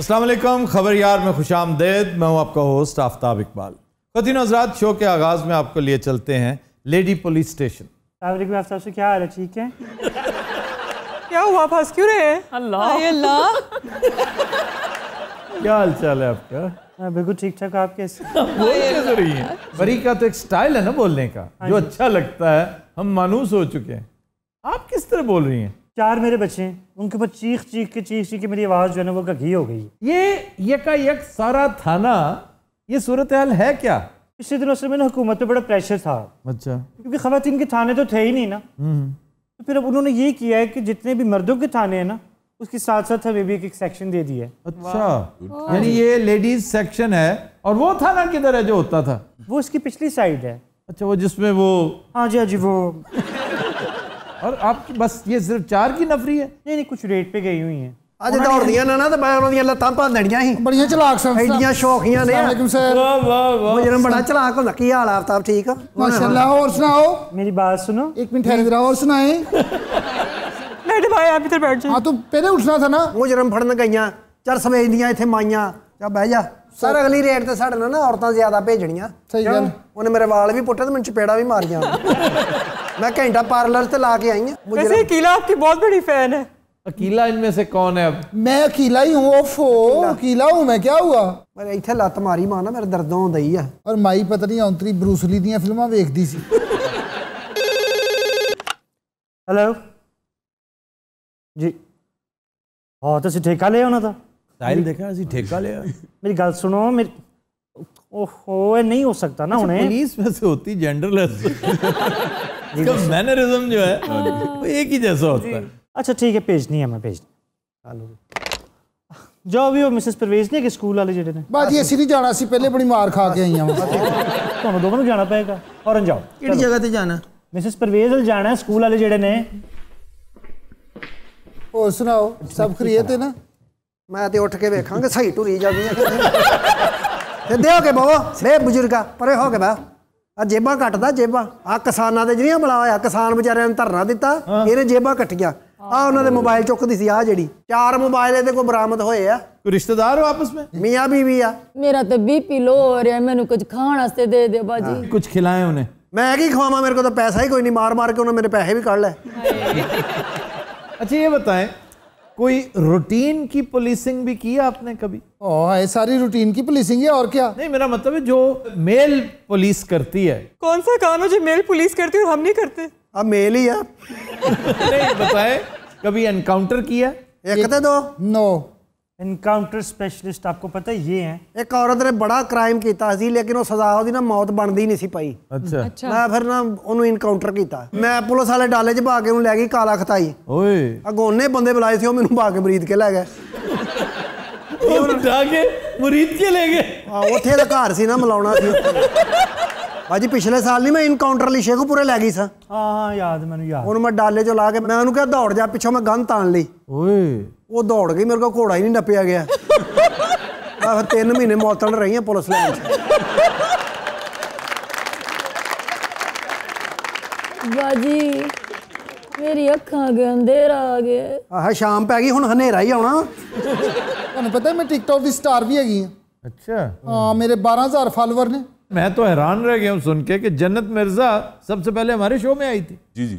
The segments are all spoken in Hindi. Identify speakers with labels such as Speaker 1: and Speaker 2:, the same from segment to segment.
Speaker 1: अस्सलाम वालेकुम, खबर यार में खुशामदेद। मैं हूं आपका होस्ट आफ्ताब इकबाल। ख़वातीन हज़रात, शो के आगाज़ में आपको लिए चलते हैं लेडी पुलिस स्टेशन।
Speaker 2: आफ्ताब से क्या हाल है? ठीक है? क्या हुआ, आप हंस क्यों रहे हैं?
Speaker 3: अल्लाह
Speaker 1: क्या हाल चाल है आपका?
Speaker 2: बिल्कुल ठीक ठाक। आप कैसे?
Speaker 1: बोल कैसे रही हैं? परी का तो एक स्टाइल है ना बोलने का, जो अच्छा लगता है। हम मानूस हो चुके हैं। आप किस तरह बोल रही हैं?
Speaker 2: 4 मेरे बच्चे हैं, उनके ऊपर चीख चीख के मेरी आवाज़ जो है ना वो घी हो गई।
Speaker 1: ये यकायक सारा थाना, ये सूरत हाल है क्या?
Speaker 2: पिछले दिनों से मैंने हुकूमत पे बड़ा प्रेशर था।
Speaker 1: अच्छा।
Speaker 2: क्योंकि ख़वातीन के थाने तो थे ही नहीं ना। तो फिर अब उन्होंने ये किया है कि जितने भी मर्दों के थाने हैं ना, उसके साथ साथ हमें भी एक सेक्शन दे दिया है।
Speaker 1: अच्छा, यानी ये लेडीज सेक्शन है। और वो थाना किधर है जो होता था?
Speaker 2: वो उसकी पिछली साइड है।
Speaker 1: अच्छा, वो जिसमें वो,
Speaker 2: हाँ जी वो।
Speaker 1: और आपकी बस ये सिर्फ 4 की नफरी है?
Speaker 2: नहीं, कुछ रेट पे गई हुई हैं।
Speaker 4: ਅੱਜ ਦੌੜਦੀਆਂ ਨਾ ਤੇ ਮੈਂ ਉਹਨਾਂ ਦੀਆਂ ਲੱਤਾਂ ਭੰਨ ਦੇਣੀਆਂ ਸੀ।
Speaker 5: ਬੜੀਆਂ ਚਲਾਕ ਸਨ,
Speaker 4: ਐਡੀਆਂ ਸ਼ੌਕੀਆਂ ਨੇ।
Speaker 5: ਵਾਲੇਕੁਮ ਸਰ।
Speaker 1: वाह वाह वाह।
Speaker 4: ਮੁਜਰਮ ਬੜਾ ਚਲਾਕ ਹੁੰਦਾ। ਕੀ ਹਾਲ ਆ आफ्ताब? ठीक ਆ
Speaker 5: माशाल्लाह। और सुनाओ।
Speaker 2: मेरी बात सुनो।
Speaker 5: एक मिनट ठहरे जरा, और सुनाए।
Speaker 2: मैडम भाई आप इधर बैठ जाओ।
Speaker 5: हाँ तो पहले उठना था ना।
Speaker 4: ਮੁਜਰਮ ਫੜਨ ਗਈਆਂ, ਚਰਸ ਵੇਚਦੀਆਂ ਇੱਥੇ ਮਾਈਆਂ। ਜਾ ਬਹਿ ਜਾ। ਸਰ ਅਗਲੀ ਰੇਟ ਤੇ ਸਾਡੇ ਨਾਲ ਨਾ ਔਰਤਾਂ ਜ਼ਿਆਦਾ ਭੇਜਣੀਆਂ।
Speaker 5: सही गल।
Speaker 4: ਉਹਨੇ ਮੇਰੇ ਵਾਲ ਵੀ ਪੁੱਟੇ ਤੇ ਮੈਨੂੰ ਚਪੇੜਾ ਵੀ ਮਾਰੀਆਂ। ਮੈਂ ਘੰਟਾ ਪਾਰਲਰ ਤੇ ਲਾ ਕੇ ਆਈ ਹਾਂ।
Speaker 2: वैसे अकीला आपकी बहुत बड़ी फैन है।
Speaker 1: अकीला इनमें से कौन है अब?
Speaker 5: मैं अकेला ही हूँ। ओफो, अकेला हूँ मैं, क्या हुआ?
Speaker 4: ਮੇਰੇ ਇੱਥੇ ਲੱਤ ਮਾਰੀ ਮਾਂ ਨਾ, ਮੇਰੇ ਦਰਦ ਹੁੰਦਾ ਹੀ ਆ।
Speaker 5: और माई पता नहीं अंतरी ब्रूसली ਦੀਆਂ ਫਿਲਮਾਂ ਵੇਖਦੀ ਸੀ।
Speaker 2: हेलो जी। हाँ तो ठेका ले आना था।
Speaker 1: स्टाइल देखा, ऐसी ठेका लिया।
Speaker 2: मेरी गल सुनो। मेरी ओहो, ये नहीं हो सकता ना। उन्हें
Speaker 1: पुलिस में से होती जेंडरलेस। इसका मैनरिज्म जो है वो एक ही जैसा होता है।
Speaker 2: अच्छा ठीक है, भेजनी है, मैं भेजनी। जो भी हो मिसेस परवेज ने कि स्कूल वाले जेडे ने
Speaker 5: बाजी ऐसी नहीं जाना सी, पहले बड़ी मार खा के आई हूँ।
Speaker 2: ਤੁਹਾਨੂੰ ਦੋਵਾਂ ਨੂੰ ਜਾਣਾ ਪਏਗਾ। ਔਰਨ ਜਾਓ।
Speaker 4: ਕਿਹੜੀ ਜਗ੍ਹਾ ਤੇ ਜਾਣਾ?
Speaker 2: मिसेस परवेज ਵੱਲ ਜਾਣਾ ਹੈ, ਸਕੂਲ ਵਾਲੇ ਜਿਹੜੇ ਨੇ।
Speaker 5: और सुनाओ, सब खरीदते ना?
Speaker 4: ਮੈਂ ਤੇ ਉੱਠ ਕੇ ਵੇਖਾਂਗੇ ਸਹੀ ਟੁਰੀ ਜਾਂਦੀਆਂ ਤੇ ਦੇ ਹੋ ਕੇ ਬਾਬਾ ਵੇ ਬਜ਼ੁਰਗਾ ਪਰੇ ਹੋ ਕੇ ਬਾ। ਆ ਜੇਬਾਂ ਕੱਟਦਾ, ਜੇਬਾਂ ਆ ਕਿਸਾਨਾਂ ਦੇ ਜਿਹੜੀਆਂ ਬੁਲਾ ਹੋਇਆ, ਕਿਸਾਨ ਵਿਚਾਰਿਆਂ ਨੂੰ ਧਰਨਾ ਦਿੱਤਾ, ਇਹਨੇ ਜੇਬਾਂ ਕੱਟੀਆਂ। ਆ ਉਹਨਾਂ ਦੇ ਮੋਬਾਈਲ ਚੁੱਕਦੀ ਸੀ, ਆ ਜਿਹੜੀ 4 ਮੋਬਾਈਲ ਇਹਦੇ ਕੋਲ ਬਰਾਮਦ ਹੋਏ ਆ।
Speaker 1: कोई रिश्तेदार हो आपस में?
Speaker 4: ਮੀਆਂ ਬੀਵੀ ਆ।
Speaker 3: मेरा तो बीपी लो हो रहा है, मैंने कुछ खाने वास्ते दे दे बाजी।
Speaker 1: कुछ खिलाएं उन्हें।
Speaker 4: ਮੈਂ ਕੀ ਖਵਾਵਾਂ? ਮੇਰੇ ਕੋਲ ਤਾਂ ਪੈਸਾ ਹੀ ਕੋਈ ਨਹੀਂ। ਮਾਰ ਮਾਰ ਕੇ ਉਹਨਾਂ ਮੇਰੇ ਪੈਸੇ ਵੀ ਕੱਢ ਲਏ।
Speaker 1: अच्छा ये बताएं, कोई रूटीन की पुलिसिंग भी की है आपने कभी?
Speaker 5: ये सारी रूटीन की पुलिसिंग है, और क्या?
Speaker 1: नहीं, मेरा मतलब है जो मेल पुलिस करती है।
Speaker 2: कौन सा काम है जो मेल पुलिस करती है और हम नहीं करते?
Speaker 4: ਆ ਮੇਲ ਹੀ ਆ।
Speaker 1: नहीं बताएं, कभी एनकाउंटर किया?
Speaker 4: ਇੱਕ ਤੇ ਦੋ।
Speaker 5: नो।
Speaker 2: एनकाउंटर स्पेशलिस्ट आपको पता है ये हैं।
Speaker 4: ਇੱਕ ਔਰਤ ਨੇ ਬੜਾ ਕ੍ਰਾਈਮ ਕੀਤਾ ਸੀ, ਲੇਕਿਨ ਉਹ ਸਜ਼ਾ ਉਹਦੀ ਨਾ ਮੌਤ ਬਣਦੀ ਨਹੀਂ ਸੀ ਪਈ।
Speaker 1: अच्छा।
Speaker 4: ਮੈਂ ਫਿਰ ਨਾ ਉਹਨੂੰ ਇਨਕਾਊਂਟਰ ਕੀਤਾ। ਮੈਂ ਪੁਲਿਸ ਵਾਲੇ ਡਾਲੇ 'ਚ ਪਾ ਕੇ ਉਹਨੂੰ ਲੈ ਗਈ ਕਾਲਾ ਖਤਾਈ।
Speaker 1: ओए,
Speaker 4: ਅੱਗੋਂ ਉਹਨੇ ਬੰਦੇ ਬੁਲਾਏ ਸੀ, ਉਹ ਮੈਨੂੰ ਪਾ ਕੇ ਮਰੀਦ ਕੇ ਲੈ ਗਏ।
Speaker 1: उठा के मुरीद के ले गए।
Speaker 4: ਉੱਥੇ ਦਾ ਘਰ ਸੀ ਨਾ, ਮਿਲਾਉਣਾ ਸੀ। ਭਾਜੀ ਪਿਛਲੇ ਸਾਲ ਨਹੀਂ ਮੈਂ ਇਨਕਾਊਂਟਰ ਲਈ ਸ਼ੇਖੂਪੁਰੇ ਲੈ ਗਈ ਸਾਂ।
Speaker 2: हाँ याद मैंने याद।
Speaker 4: ਉਹਨੂੰ ਮੈਂ ਡਾਲੇ 'ਚੋਂ ਲਾ ਕੇ ਮੈਂ ਉਹਨੂੰ ਕਿਹਾ ਦੌੜ ਜਾ, ਪਿੱਛੋਂ ਮੈਂ ਗਨ ਤਾਣ ਲਈ।
Speaker 1: ओए,
Speaker 4: ਉਹ ਦੌੜ ਗਈ, ਮੇਰੇ ਕੋਲ ਘੋੜਾ ਹੀ ਨਹੀਂ ਨੱਪਿਆ ਗਿਆ। ਮੈਂ ਫਿਰ 3 ਮਹੀਨੇ ਮੌਤਣ ਰਹੀਆਂ ਪੁਲਿਸ ਲਾਈਨ 'ਚ।
Speaker 3: बाजी मेरी अखा के अंधेरा आ गया।
Speaker 4: ਆਹ ਸ਼ਾਮ ਪੈ ਗਈ, ਹੁਣ ਹਨੇਰਾ ਹੀ ਆਉਣਾ।
Speaker 5: ਤੁਹਾਨੂੰ ਪਤਾ है मैं टिकटॉक की स्टार भी हैगी हूँ।
Speaker 1: अच्छा।
Speaker 5: हाँ, मेरे 12,000 फॉलोवर ने।
Speaker 1: मैं तो हैरान रह गया हूँ सुन के कि जन्नत मिर्जा सबसे पहले हमारे शो में आई थी।
Speaker 6: जी जी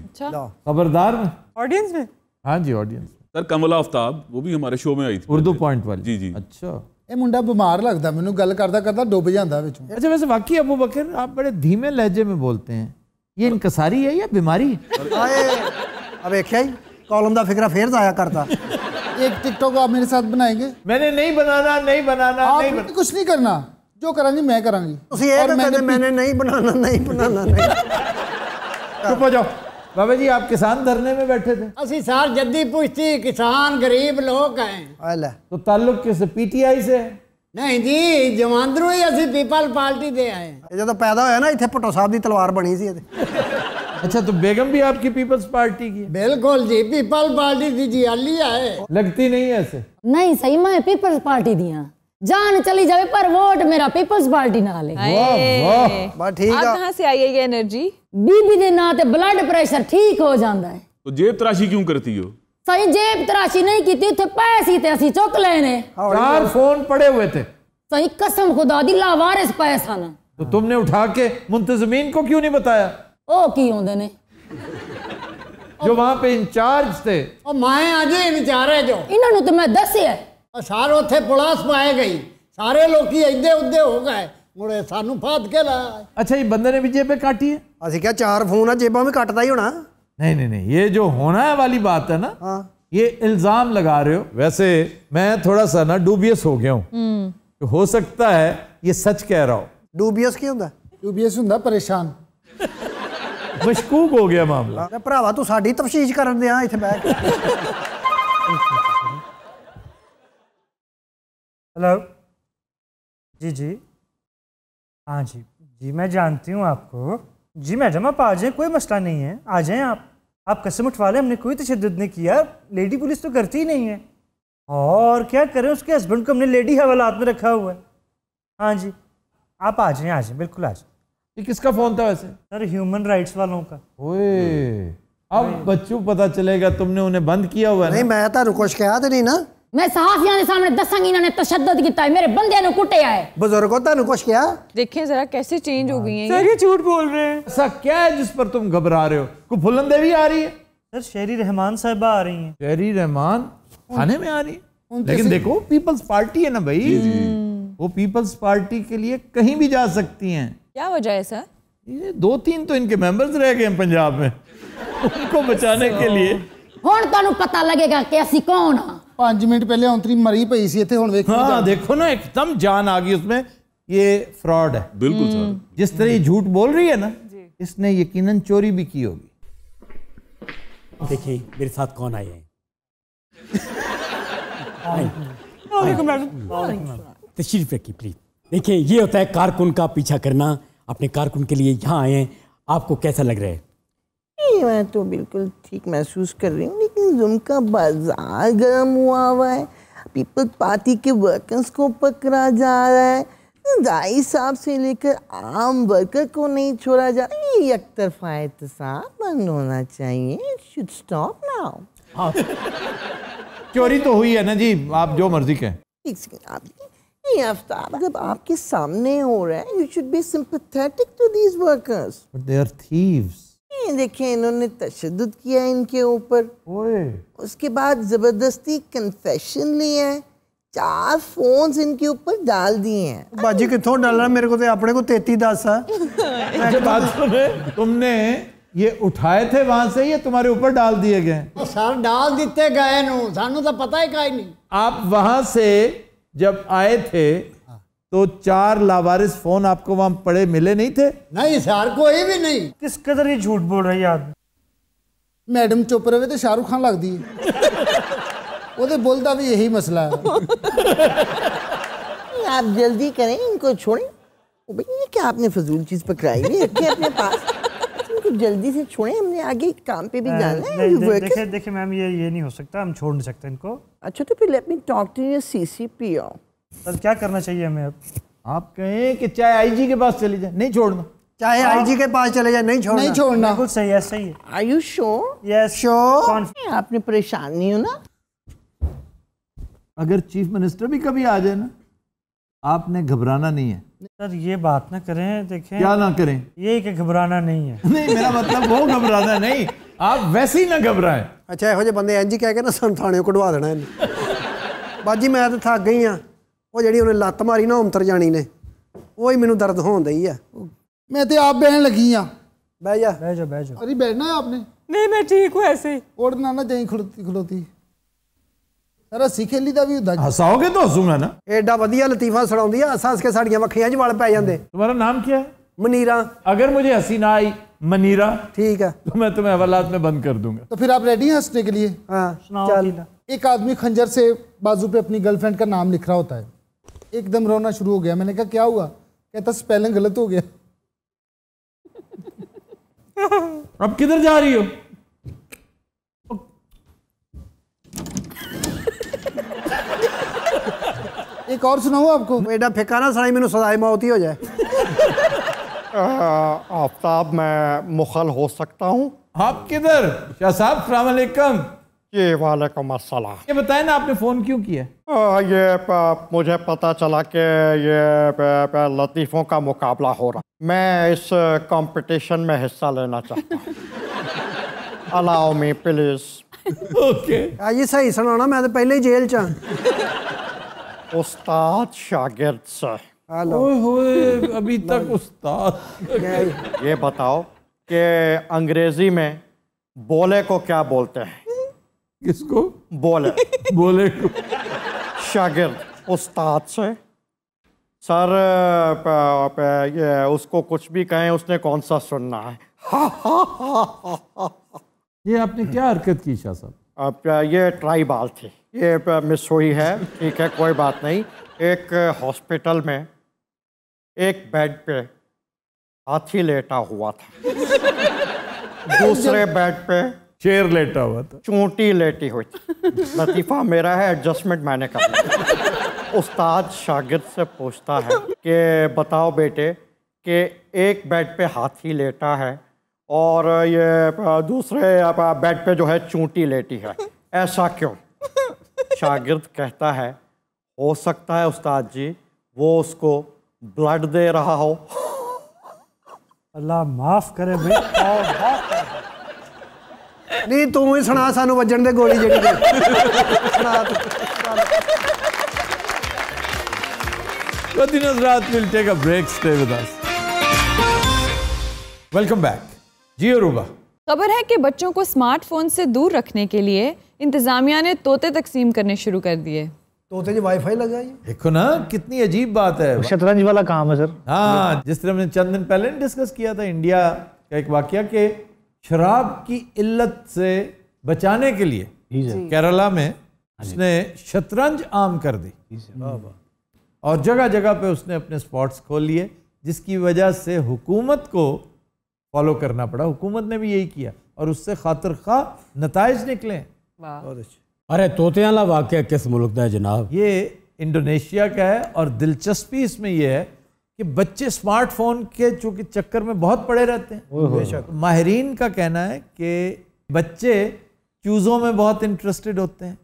Speaker 1: खबरदार में।
Speaker 2: ऑडियंस में?
Speaker 1: हाँ जी, ऑडियंस।
Speaker 6: सर कमला आफ्ताब वो भी हमारे शो में आई थी।
Speaker 1: उर्दू पॉइंट वाली।
Speaker 6: जी जी।
Speaker 1: अच्छा।
Speaker 5: ਇਹ ਮੁੰਡਾ ਬਿਮਾਰ ਲੱਗਦਾ ਮੈਨੂੰ, ਗੱਲ ਕਰਦਾ ਕਰਦਾ ਡੁੱਬ ਜਾਂਦਾ ਵਿੱਚੋਂ।
Speaker 1: अच्छा, वैसे वाकई अबू बकर आप बड़े धीमे लहजे में बोलते हैं, ये इनकसारी है या बीमारी?
Speaker 4: ਆਏ ਆ ਵੇਖਿਆ ਹੀ, ਕਾਲਮ ਦਾ ਫਿਕਰਾ ਫੇਰ ਜ਼ਾਇਆ ਕਰਤਾ।
Speaker 5: एक टिकटॉक आप मेरे साथ बनाएंगे?
Speaker 1: मैंने नहीं बनाना, नहीं बनाना, नहीं
Speaker 5: आपने
Speaker 1: बनाना।
Speaker 5: कुछ नहीं करना, जो करांगी मैं करांगी।
Speaker 4: ਤੁਸੀਂ ਇਹ ਕਹਿੰਦੇ ਮੈंने नहीं बनाना, नहीं बनाना, नहीं।
Speaker 1: चुप हो जाओ। बाबा जी, आप किसान धरने में बैठे थे?
Speaker 7: ਅਸੀਂ ਸਾਰ ਜੱਦੀ ਪੁਸ਼ਤੀ ਕਿਸਾਨ ਗਰੀਬ ਲੋਕ ਹੈ।
Speaker 4: ਆ ਲੈ
Speaker 1: तो ताल्लुक किस पीटीआई से है?
Speaker 7: ਨਹੀਂ ਜੀ, ਜਮਾਂਦਰੂ ਹੀ ਅਸੀਂ ਪੀਪਲ ਪਾਰਟੀ ਦੇ ਆਏ।
Speaker 4: ਇਹ ਜਦੋਂ ਪੈਦਾ ਹੋਇਆ ਨਾ, ਇੱਥੇ ਭੁੱਟੋ ਸਾਹਿਬ ਦੀ ਤਲਵਾਰ ਬਣੀ ਸੀ ਇਹਦੇ।
Speaker 1: अच्छा, तो बेगम भी आपकी पीपल्स पार्टी की है?
Speaker 7: बिल्कुल जी, पीपल पार्टी दी जी आलिया है।
Speaker 1: लगती नहीं है ऐसे।
Speaker 3: नहीं सही, मैं पीपल्स पार्टी दिया जान चली जावे पर वोट मेरा पीपल्स पार्टी ना ले।
Speaker 1: वाह वाह,
Speaker 4: बस ठीक
Speaker 8: आप
Speaker 4: है।
Speaker 8: कहाँ से आई है ये एनर्जी?
Speaker 3: बीबी दे ना ते ब्लड प्रेशर ठीक हो जाता है।
Speaker 6: तो जेब तराशी क्यों करती हो?
Speaker 3: सही जेब तराशी नहीं की थे पैसे थे असि चुक लेने
Speaker 1: 4 फोन पड़े हुए थे।
Speaker 3: सही कसम खुदा दी लावारिस पैसा ना।
Speaker 1: तो तुमने उठा के मुंतजमीन को क्यों नहीं बताया?
Speaker 3: ओ की होंदे ने
Speaker 1: जो वहां पे इंचार्ज थे।
Speaker 7: ਉਹ ਮੈਂ ਅਜੇ ਵਿਚਾਰੇ ਜੋ
Speaker 3: इन्होंने तो मैं दसिया
Speaker 7: ਸਾਰੇ ਉੱਥੇ ਪੁਲਿਸ ਪਾਏ ਗਈ ਸਾਰੇ ਲੋਕੀ ਇੱਦੇ ਉੱਦੇ ਹੋ ਗਏ ਮੁੜੇ ਸਾਨੂੰ ਫਾਦ ਕੇ ਲਾ
Speaker 1: अच्छा ये बंदे ने भी जेबें काटी है?
Speaker 4: ਅਸੀਂ ਕਿਹਾ 4 ਫੋਨ ਆ ਜੇਬਾਂ ਵੀ ਕੱਟਦਾ ਹੀ होना।
Speaker 1: नहीं नहीं नहीं, ये जो होना है वाली बात है ना, ये इल्जाम लगा रहे हो। वैसे मैं थोड़ा सा ना डूबियस हो गया हूँ, तो हो सकता है ये सच कह रहा हो।
Speaker 4: ਡੂਬੀਅਸ ਕੀ ਹੁੰਦਾ?
Speaker 5: UBS ਹੁੰਦਾ ਪਰੇਸ਼ਾਨ।
Speaker 1: मशकूक हो गया मामला।
Speaker 4: ਤੇ ਭਰਾਵਾ ਤੂੰ ਸਾਡੀ ਤਫਸੀਸ਼ ਕਰਨ ਦਿਆਂ ਇੱਥੇ ਬਹਿ ਕੇ।
Speaker 2: हेलो जी जी हाँ जी जी मैं जानती हूँ आपको। जी मैडम आप आ जाएं, कोई मसला नहीं है, आ जाएं आप कसम उठवा लें, हमने कोई तशद्दुद नहीं किया। लेडी पुलिस तो करती ही नहीं है, और क्या करें, उसके हस्बैंड को हमने लेडी हवालात में रखा हुआ है। हाँ जी आप आ जाएं बिल्कुल आ जाएं।
Speaker 1: ये किसका फोन था वैसे?
Speaker 2: सर ह्यूमन राइट्स वालों का।
Speaker 1: ओए, अब बच्चों पता चलेगा तुमने उन्हें बंद किया हुआ है
Speaker 4: नहीं
Speaker 1: ना?
Speaker 4: मैं ਤੁਹਾਨੂੰ ਕੁਛ ਕਿਹਾ ਤੇ नहीं ना।
Speaker 3: मैं सहाफियां के सामने दसांगी इन्होंने तशद्दुद किया है, मेरे बंदे ने कुटे आए।
Speaker 4: ਬਜ਼ੁਰਗੋ ਤੁਹਾਨੂੰ ਕੁਛ ਕਿਹਾ?
Speaker 8: देखें जरा कैसे चेंज हो गई हैं
Speaker 2: सर ये झूठ बोल रहे हैं।
Speaker 1: ऐसा क्या है जिस पर तुम घबरा रहे हो? कोई फुलन देवी आ रही है?
Speaker 2: सर शेरी रहमान साहिबा आ रही हैं।
Speaker 1: शेरी रहमान थाने में आ रही है, लेकिन देखो पीपल्स पार्टी है ना भाई, वो पीपल्स पार्टी के लिए कहीं भी जा सकती हैं।
Speaker 8: क्या वजह है सर?
Speaker 1: ये 2-3 तो इनके मेंबर्स रह गए हैं पंजाब में, उनको बचाने के लिए।
Speaker 3: हुण तुहानू पता लगेगा कि असी कौन हाँ।
Speaker 5: 5 मिनट पहले औंतरी मरी पई सी इत्थे, हुण वेखो।
Speaker 1: हाँ देखो ना, एकदम जान आ गई उसमें। ये फ्रॉड है
Speaker 6: बिल्कुल सर।
Speaker 1: जिस तरह ये झूठ बोल रही है ना, इसने यकीनन चोरी भी की होगी।
Speaker 9: देखिए मेरे साथ कौन आए हैं। तशरीफ रखिए प्लीज। देखिए ये होता है कारकुन का पीछा करना। अपने कारकुन के लिए यहाँ आए हैं, आपको कैसा लग रहा है?
Speaker 10: मैं तो बिल्कुल ठीक महसूस कर रही हूँ, लेकिन जुम्म का बाजार गर्म हुआ है। पीपल्स पार्टी के वर्कर्स को पकड़ा जा रहा है, दाई साहब से लेकर आम वर्कर को नहीं छोड़ा जा रहा। ये एक तरफा एहतसाब बंद होना चाहिए। It should stop now।
Speaker 1: हाँ चोरी तो हुई है ना जी, आप जो मर्जी कहें।
Speaker 10: एक सेकंड, आप ये आफ्ताब जब आपके सामने हो रहा है, you should be sympathetic to these workers।
Speaker 1: But they are thieves।
Speaker 10: ये देखिए इन्होंने तशद्दुद किया इनके ऊपर, उसके बाद जबरदस्ती कन्फेशन लिया है, 4 फोन्स इनके ऊपर डाल दिए हैं।
Speaker 4: बाजी कितों डालना, मेरे को तो अपने को 33 10 है।
Speaker 1: बात सुने, तुमने ये उठाए थे वहां से या तुम्हारे ऊपर डाल दिए गए?
Speaker 7: सर डाल दिते गए नु, सानू तो पता ही काई नहीं।
Speaker 1: आप वहां से जब आए थे तो 4 लावारिस फोन आपको वहां पड़े मिले नहीं थे?
Speaker 7: नहीं सर कोई भी नहीं।
Speaker 2: किस कदर ये झूठ बोल रही है आदमी।
Speaker 5: मैडम चुप रहे तो शाहरुख खान लगती है। ਉਹਦੇ बोलता भी यही मसला है।
Speaker 10: आप जल्दी करें, इनको छोड़ें। भैया ये क्या आपने फजूल चीज पकड़ाई है, रखिए अपने पास। इनको जल्दी से छोड़ें, हमने आगे काम पे भी जाना है।
Speaker 2: देखिए मैम ये नहीं हो सकता, हम छोड़ नहीं सकते इनको।
Speaker 10: अच्छा तो फिर let me talk to your CCPO।
Speaker 2: Sir क्या करना चाहिए हमें अब?
Speaker 1: आप कहें कि चाहे आईजी के पास चली जाए, नहीं छोड़ना।
Speaker 4: चाहे आईजी के पास चले जाए, नहीं छोड़ना।
Speaker 5: नहीं छोड़ना।
Speaker 2: बिल्कुल सही है, सही है।
Speaker 10: Are you sure?
Speaker 2: Yes
Speaker 4: sure.
Speaker 10: आपने परेशान नहीं हो ना?
Speaker 1: अगर चीफ मिनिस्टर भी कभी आ जाए ना, आपने घबराना नहीं है।
Speaker 2: सर ये बात ना करें, देखें
Speaker 1: क्या ना करें?
Speaker 2: ये कि घबराना नहीं है।
Speaker 1: नहीं मेरा मतलब वो घबराना नहीं, आप वैसे ही ना घबराएं।
Speaker 4: अच्छा ਇਹੋ ਜਿਹੇ ਬੰਦੇ ਇੰਜ ਹੀ ਕਹਿ ਕੇ ਨਾ ਸਾਨੂੰ ਥਾਣੇ ਕਢਵਾ ਦੇਣਾ ਇਹਨੇ। ਬਾਜੀ ਮੈਂ ਤਾਂ ਥੱਕ ਗਈ ਆ, ਉਹ ਜਿਹੜੀ ਉਹਨੇ ਲੱਤ ਮਾਰੀ ਨਾ ਉਮਤਰ ਜਾਣੀ ਨੇ, ਉਹ ਹੀ ਮੈਨੂੰ ਦਰਦ ਹੋਣ ਦਈ ਆ।
Speaker 5: मैं तो आप बहन लगी हाँ।
Speaker 4: ਬਹਿ ਜਾ
Speaker 2: बैठ जाओ।
Speaker 5: अरे बैठना है आपने?
Speaker 8: नहीं मैं ठीक हूँ ऐसे ही।
Speaker 5: ओढ़ना ना जाई खड़ोती खड़ोती। सर हसी खेली का भी होता।
Speaker 1: हंसाओगे तो हंसूंगा ना।
Speaker 4: ਐਡਾ ਵਧੀਆ ਲਤੀਫਾ ਸੁਣਾਉਂਦੀ ਆ, ਹੱਸ ਹੱਸ ਕੇ ਸਾਡੀਆਂ ਵੱਖੀਆਂ 'ਚ ਵਲ ਪੈ ਜਾਂਦੇ।
Speaker 1: तुम्हारा नाम क्या है?
Speaker 4: ਮਨੀਰਾ।
Speaker 1: अगर मुझे हंसी ना आई मनीरा,
Speaker 4: ठीक है,
Speaker 1: तो मैं तुम्हें हवालात में बंद कर दूंगा।
Speaker 5: तो फिर आप रेडी हैं हंसने के लिए?
Speaker 4: हाँ चल।
Speaker 5: एक आदमी खंजर से बाजू पे अपनी गर्लफ्रेंड का नाम लिख रहा होता है, एकदम रोना शुरू हो गया। मैंने कहा क्या हुआ? कहता स्पेलिंग गलत हो गया।
Speaker 1: अब किधर जा रही हो?
Speaker 5: एक और सुनाऊं आपको?
Speaker 4: एडा फेंका ना साई, मैंने सजाए मौत ही हो जाए।
Speaker 11: आफ्ताब मैं मुखल हो सकता हूँ?
Speaker 1: आप किधर? शाह साहब अस्सलाम वालेकुम।
Speaker 11: जी वालेकुम अस्सलाम।
Speaker 1: ये बताएं ना आपने फोन क्यों किया?
Speaker 11: मुझे पता चला कि ये लतीफ़ों का मुकाबला हो रहा, मैं इस कंपटीशन में हिस्सा लेना चाहता हूँ। Allow me please.
Speaker 1: ओके
Speaker 4: ये सही सुनाना, मैं तो पहले ही जेल च
Speaker 11: उस्ताद शागिर्द से
Speaker 1: ओए होए, अभी तक उस्ताद।
Speaker 11: ये बताओ कि अंग्रेजी में बोले को क्या बोलते हैं?
Speaker 1: किसको?
Speaker 11: बोले।
Speaker 1: बोले को।
Speaker 11: शागिर्द उस्ताद से सर ये उसको कुछ भी कहें, उसने कौन सा सुनना है?
Speaker 1: ये आपने क्या हरकत की शाह साहब?
Speaker 11: ये ट्राई बाल थी, ये मिस हुई है, ठीक है कोई बात नहीं। एक हॉस्पिटल में एक बेड पे हाथी लेटा हुआ था, दूसरे बेड पे
Speaker 1: शेर लेटा हुआ था,
Speaker 11: चूंटी लेटी हुई थी। लतीफ़ा मेरा है, एडजस्टमेंट मैंने कर लिया। उस्ताद शागिर्द से पूछता है कि बताओ बेटे कि एक बेड पे हाथी लेटा है और ये दूसरे बेड पे जो है चूंटी लेटी है, ऐसा क्यों? शागिर्द कहता है हो सकता है उस्ताद जी वो उसको ब्लड दे रहा हो।
Speaker 2: अल्लाह माफ करे भाई।
Speaker 4: नहीं तू ही सुना, सानू वजन दे गोली जड़ी
Speaker 1: We'll take a break. Stay with us. Welcome back. जी अरूबा।
Speaker 8: खबर है कि बच्चों को स्मार्टफोन से दूर रखने के लिए इंतजामिया ने तोते तकसीम करने शुरू कर दिए।
Speaker 4: तोते जो वाईफाई लगाई,
Speaker 1: देखो ना कितनी अजीब बात है।
Speaker 2: शतरंज वाला काम है सर।
Speaker 1: हाँ, जिस तरह हमने चंद दिन पहले डिस्कस किया था इंडिया का एक वाकया कि शराब की इल्लत से बचाने के लिए केरला में उसने शतरंज आम कर दी और जगह जगह पे उसने अपने स्पॉट्स खोल लिए, जिसकी वजह से हुकूमत को फॉलो करना पड़ा। हुकूमत ने भी यही किया और उससे खातिर खा नताइज निकले।
Speaker 9: अरे तोते वाला वाकया किस मुल्क का है जनाब?
Speaker 1: ये इंडोनेशिया का है और दिलचस्पी इसमें यह है कि बच्चे स्मार्टफोन के चूंकि चक्कर में बहुत पड़े रहते हैं। माहिरीन का कहना है कि बच्चे चूज़ों में बहुत इंटरेस्टेड होते हैं,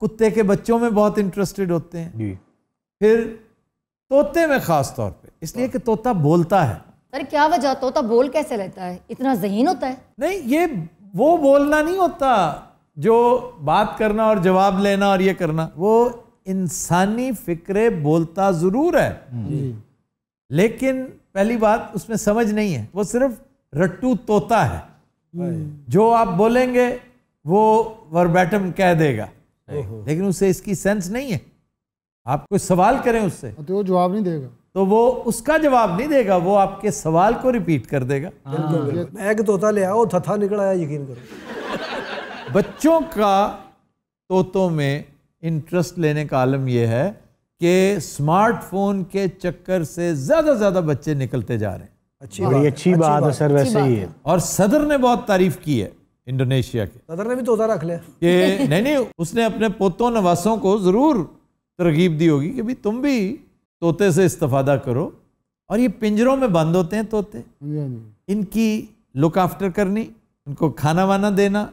Speaker 1: कुत्ते के बच्चों में बहुत इंटरेस्टेड होते हैं, फिर तोते में खास तौर पे, इसलिए कि तोता बोलता है।
Speaker 3: सर क्या वजह, तोता बोल कैसे रहता है? इतना ज़हीन होता है?
Speaker 1: नहीं, ये वो बोलना नहीं होता जो बात करना और जवाब लेना और ये करना, वो इंसानी फिक्रे बोलता ज़रूर है, लेकिन पहली बात उसमें समझ नहीं है। वो सिर्फ रट्टू तोता है, जो आप बोलेंगे वो वर्बैटम कह देगा, लेकिन उसे इसकी सेंस नहीं है। आप कोई सवाल करें उससे
Speaker 5: तो वो जवाब नहीं देगा,
Speaker 1: तो वो उसका जवाब नहीं देगा, वो आपके सवाल को रिपीट कर देगा।
Speaker 4: मैं एक तोता ले आओ, थथा निकल आया, यकीन करो।
Speaker 1: बच्चों का तोतों में इंटरेस्ट लेने का आलम यह है कि स्मार्टफोन के चक्कर से ज्यादा बच्चे निकलते जा रहे हैं।
Speaker 2: बड़ी अच्छी बात है सर, वैसे ही है।
Speaker 1: और सदर ने बहुत तारीफ की है इंडोनेशिया के।
Speaker 4: सदर ने भी तोता रख लिया
Speaker 1: कि नहीं, उसने अपने पोतों नवासों को जरूर तरगीब दी होगी कि भाई तुम भी तोते से इस्तेफादा करो। और ये पिंजरों में बंद होते हैं तोते, इनकी लुक आफ्टर करनी, उनको खाना वाना देना,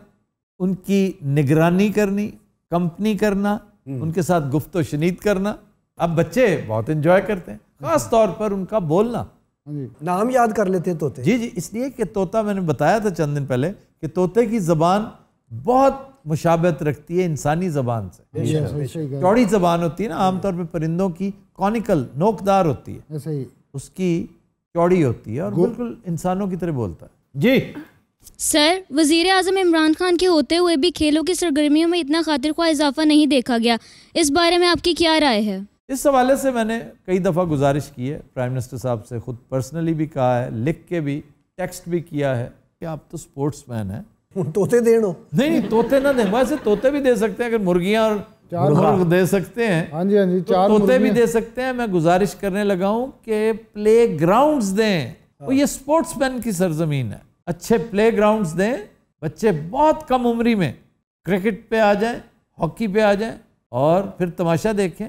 Speaker 1: उनकी निगरानी करनी, कंपनी करना, उनके साथ गुफ्तो शनीद करना। अब बच्चे बहुत एंजॉय करते हैं, खास तौर पर उनका बोलना।
Speaker 4: नाम याद कर लेते हैं तोते।
Speaker 1: जी, इसलिए कि तोता, मैंने बताया था चंद दिन पहले कि तोते की जबान बहुत मुशाबहत रखती है इंसानी जबान से। चौड़ी जबान होती है ना, आमतौर पे परिंदों की कॉनिकल नोकदार होती है,
Speaker 5: ऐसे ही
Speaker 1: उसकी चौड़ी होती है और बिल्कुल इंसानों की तरह बोलता है। जी
Speaker 12: सर, वज़ीर आज़म इमरान खान के होते हुए भी खेलों की सरगर्मियों में इतना खातिर ख्वाह इजाफा नहीं देखा गया, इस बारे में आपकी क्या राय है?
Speaker 1: इस हवाले से मैंने कई दफ़ा गुजारिश की है, प्राइम मिनिस्टर साहब से खुद पर्सनली भी कहा है, लिख के भी, टेक्स्ट भी किया है कि आप तो स्पोर्ट्समैन हैं,
Speaker 4: तोते देनो।
Speaker 1: नहीं, तोते ना दें, वैसे तोते भी दे सकते हैं, अगर मुर्गियां और मुर्ग दे सकते हैं।
Speaker 5: हाँ जी, हाँ जी, चार
Speaker 1: तोते भी दे सकते हैं। मैं गुजारिश करने लगा हूं कि प्ले ग्राउंड्स दें। तो ये स्पोर्ट्समैन की सरजमीन है, अच्छे प्ले ग्राउंड्स दें। बच्चे बहुत कम उम्री में क्रिकेट पे आ जाएं, हॉकी पे आ जाएं और फिर तमाशा देखें।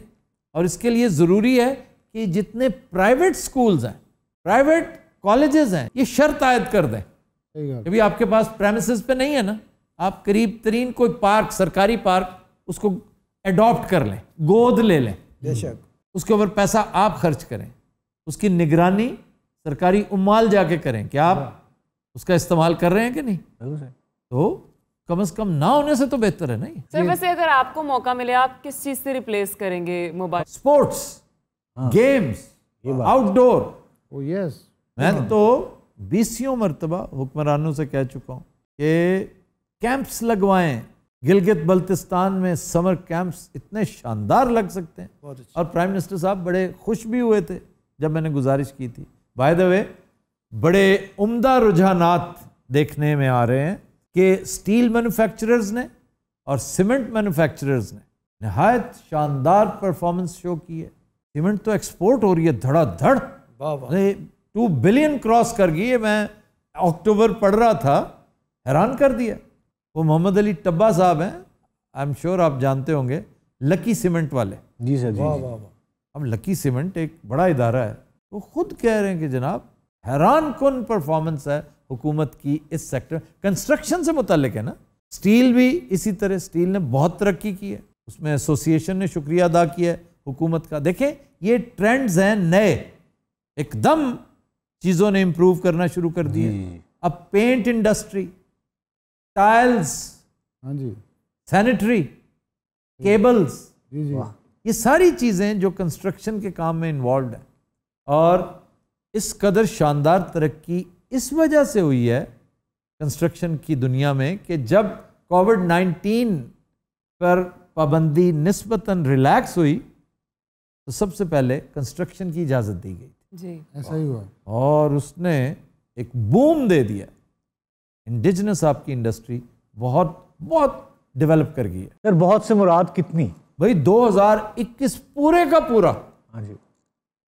Speaker 1: और इसके लिए ज़रूरी है कि जितने प्राइवेट स्कूल्स हैं, प्राइवेट कॉलेजेस हैं, ये शर्त आयद कर दें कि भी आपके पास प्रेमिसेस पे नहीं है ना, आप करीब तरीन कोई पार्क, सरकारी पार्क, उसको एडॉप्ट कर लें, गोद ले लें,
Speaker 4: बेशक
Speaker 1: उसके ऊपर पैसा आप खर्च करें, उसकी निगरानी सरकारी उम्माल जाके करें कि आप उसका इस्तेमाल कर रहे हैं कि नहीं, तो कम से कम ना होने से तो बेहतर है नहीं।
Speaker 13: सर वैसे अगर आपको मौका मिले आप किस चीज से रिप्लेस करेंगे मोबाइल?
Speaker 1: Sports, games, outdoor.
Speaker 5: ओ यस,
Speaker 1: मैं तो 20 मरतबा हुक्मरानों से कह चुका हूँ कि कैंप्स लगवाएं। गिलगित बल्तिस्तान में समर कैंप्स इतने शानदार लग सकते हैं। और प्राइम मिनिस्टर साहब बड़े खुश भी हुए थे जब मैंने गुजारिश की थी। बाय द वे, बड़े उम्दा रुझानात देखने में आ रहे हैं कि स्टील मैन्युफैक्चरर्स ने और सीमेंट मैन्युफैक्चरर्स ने नहायत शानदार परफॉर्मेंस शो की है। सीमेंट तो एक्सपोर्ट हो रही है धड़ाधड़, 2 बिलियन क्रॉस कर गई है। मैं अक्टूबर पढ़ रहा था, हैरान कर दिया। वो मोहम्मद अली टब्बा साहब हैं, आई एम श्योर आप जानते होंगे, लकी सीमेंट वाले।
Speaker 14: जी सर, जी।
Speaker 1: अब लकी सीमेंट एक बड़ा इदारा है, वो खुद कह रहे हैं कि जनाब हैरान कुन परफॉर्मेंस है हुकूमत की इस सेक्टर। कंस्ट्रक्शन से मुतालिक है ना, स्टील भी इसी तरह, स्टील ने बहुत तरक्की की है, उसमें एसोसिएशन ने शुक्रिया अदा किया है हुकूमत का। देखें ये ट्रेंड्स हैं नए, एकदम चीज़ों ने इम्प्रूव करना शुरू कर दिए। अब पेंट इंडस्ट्री, टाइल्स,
Speaker 5: हाँ जी,
Speaker 1: सैनिटरी, केबल्स,
Speaker 5: जी जी,
Speaker 1: ये सारी चीज़ें जो कंस्ट्रक्शन के काम में इन्वॉल्व हैं। और इस कदर शानदार तरक्की इस वजह से हुई है कंस्ट्रक्शन की दुनिया में कि जब कोविड-19 पर पाबंदी निस्बतन रिलैक्स हुई तो सबसे पहले कंस्ट्रक्शन की इजाज़त दी गई
Speaker 13: जी,
Speaker 5: ऐसा ही हुआ।
Speaker 1: और उसने एक बूम दे दिया। इंडिजिनस आपकी इंडस्ट्री बहुत बहुत डेवलप कर गई है।
Speaker 14: सर बहुत से मुराद कितनी?
Speaker 1: भाई 2021 पूरे का पूरा।
Speaker 14: हाँ जी,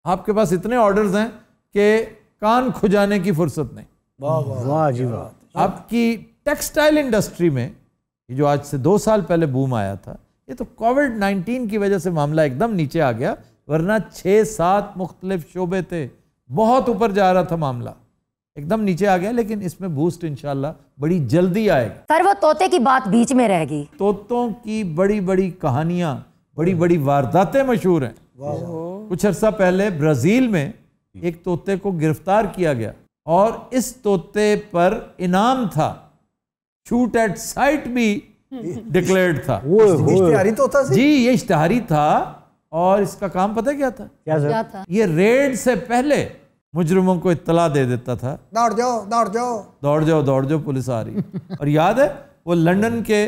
Speaker 1: आपके पास इतने ऑर्डर्स हैं कि कान खुजाने की फुर्सत नहीं।
Speaker 14: वाह जी वाह।
Speaker 1: आपकी टेक्सटाइल इंडस्ट्री में ये जो आज से 2 साल पहले बूम आया था, ये तो कोविड-19 की वजह से मामला एकदम नीचे आ गया, वरना 6-7 मुख्तलिफ शोबे थे, बहुत ऊपर जा रहा था मामला, एकदम नीचे आ गया। लेकिन इसमें बूस्ट इंशाल्लाह बड़ी जल्दी आएगा।
Speaker 3: सर वो तोते की बात बीच में रह गई।
Speaker 1: तोतों की बड़ी बड़ी कहानियां, बड़ी बड़ी वारदातें मशहूर हैं। कुछ अर्सा पहले ब्राज़ील में एक तोते को गिरफ्तार किया गया और इस तोते पर इनाम था, शूट एट साइट भी डिक्लेयर्ड था।
Speaker 4: इश्तिहारी तोता से?
Speaker 1: जी, ये इश्तिहारी था। और इसका काम पता क्या था?
Speaker 3: क्या था?
Speaker 1: ये रेड से पहले मुजरिमों को इत्तला दे देता था,
Speaker 4: दौड़ जाओ दौड़ जाओ
Speaker 1: दौड़ जाओ दौड़ जाओ, पुलिस आ रही। और याद है वो लंदन के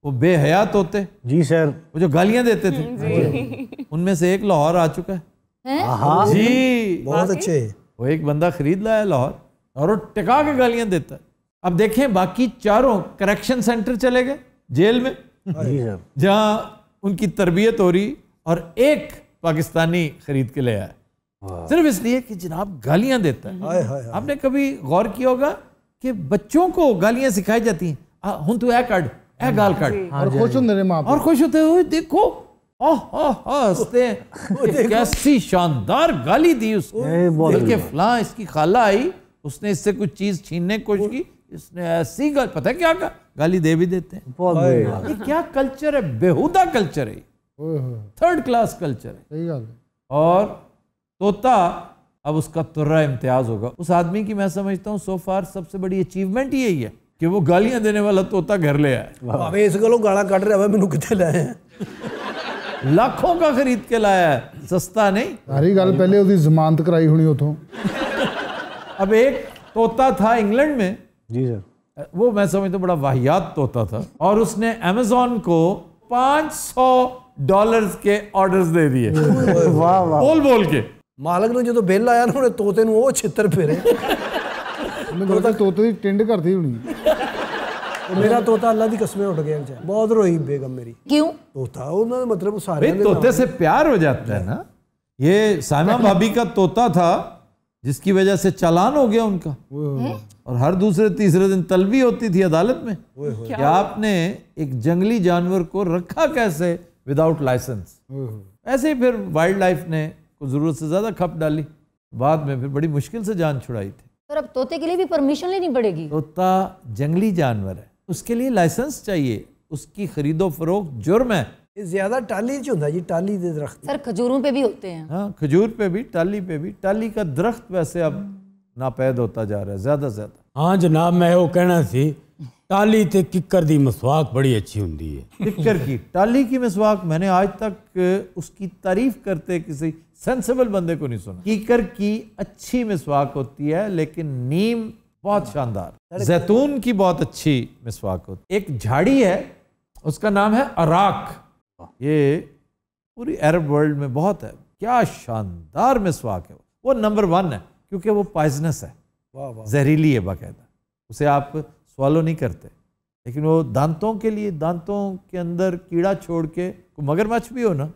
Speaker 1: वो बेहया तोते,
Speaker 14: जी सर,
Speaker 1: वो जो गालियां देते थे, उनमें से एक लाहौर आ चुका है। जी,
Speaker 4: बहुत अच्छे।
Speaker 1: वो एक बंदा खरीद लाया लाहौर और वो टिका के गालियां देता है। अब देखें बाकी चारों करेक्शन सेंटर चले गए, जेल में, जहां उनकी तरबियत हो रही, और एक पाकिस्तानी खरीद के ले आया सिर्फ इसलिए कि जनाब गालियां देता है। आपने कभी गौर किया होगा कि बच्चों को गालियां सिखाई जाती हैं, हुन तू ए काट, ए गाल काट,
Speaker 5: और खुश होते माँ
Speaker 1: और खुश होते हुए देखो हंसते हैं। कैसी शानदार गाली दी उसको, बल्कि फलां इसकी खाला आई, उसने इससे कुछ चीज छीनने की कोशिश की, इसने ऐसी गाल, पता है क्या कहा, गाली दे भी देते हैं। ये क्या कल्चर है, बेहुदा कल्चर है, थर्ड क्लास कल्चर है।
Speaker 5: सही बात है।
Speaker 1: और तोता अब उसका तुर्रा इम्तियाज होगा उस आदमी की। मैं समझता हूँ सो फार सबसे बड़ी अचीवमेंट यही है कि वो गालियां देने वाला तोता घर ले आया।
Speaker 4: भावे इस गलों गाला कट रहा है, मैनू कितने लाए हैं,
Speaker 1: लाखों का खरीद के लाया है, सस्ता नहीं।
Speaker 5: सारी गल पहले उसकी जमानत कराई होनी उतों।
Speaker 1: अब एक तोता था इंग्लैंड में,
Speaker 14: जी सर,
Speaker 1: वो मैं समझता हूँ बड़ा वाहियात तोता था, और उसने अमेजोन को $500 के ऑर्डर्स दे दिए।
Speaker 14: वाह वाह,
Speaker 1: बोल बोल के
Speaker 4: मालक ने जो बिल आया ना, तोते ਨੂੰ ਉਹ ਛਿੱਤਰ ਫੇਰੇ।
Speaker 5: तोते की टिंड करती होनी।
Speaker 4: मेरा तोता अल्लाह की कसमें उठ गया, बहुत रोई बेगम मेरी।
Speaker 3: क्यों?
Speaker 4: तोता उन्होंने मतलब सारे
Speaker 1: तोते से प्यार हो जाता है ना। ये साइमा भाभी का तोता था जिसकी वजह से चालान हो गया उनका, और हर दूसरे तीसरे दिन तलबी होती थी अदालत में कि आपने एक जंगली जानवर को रखा कैसे विदाउट लाइसेंस। ऐसे ही फिर वाइल्ड लाइफ ने कुछ जरूरत से ज्यादा खप डाली, बाद में फिर बड़ी मुश्किल से जान छुड़ाई थी।
Speaker 3: सर अब तोते के लिए भी परमिशन लेनी पड़ेगी?
Speaker 1: तोता जंगली जानवर है, उसके लिए लाइसेंस चाहिए, उसकी खरीदो फरोख्त जुर्म है।
Speaker 4: ज्यादा टाली च हुंदा जी, टाली दे दरख्त।
Speaker 3: सर खजूरों पे भी होते हैं।
Speaker 1: हाँ, खजूर पे भी, टाली पे भी। टाली का दरख्त वैसे अब नापैद होता जा रहा है ज्यादा से ज्यादा।
Speaker 9: हाँ जनाब, मैं वो कहना सी टाली ते किक्कर दी मसवाक बड़ी अच्छी हुंदी है।
Speaker 1: किक्कर की, टाली की मसवाक मैंने आज तक उसकी तारीफ करते किसी सेंसिबल बंदे को नहीं सुना। किक्कर की अच्छी मसवाक होती है, लेकिन नीम बहुत शानदार। जैतून की बहुत अच्छी मसवाक होती है। एक झाड़ी है, उसका नाम है अराक। ये पूरी अरब वर्ल्ड में बहुत है। क्या शानदार मिसवाक है वो नंबर 1 है, क्योंकि वो पॉइजनस है, जहरीली है बाकायदा। उसे आप swallow नहीं करते, लेकिन वो दांतों के लिए, दांतों के अंदर कीड़ा छोड़ के, मगरमच्छ भी हो ना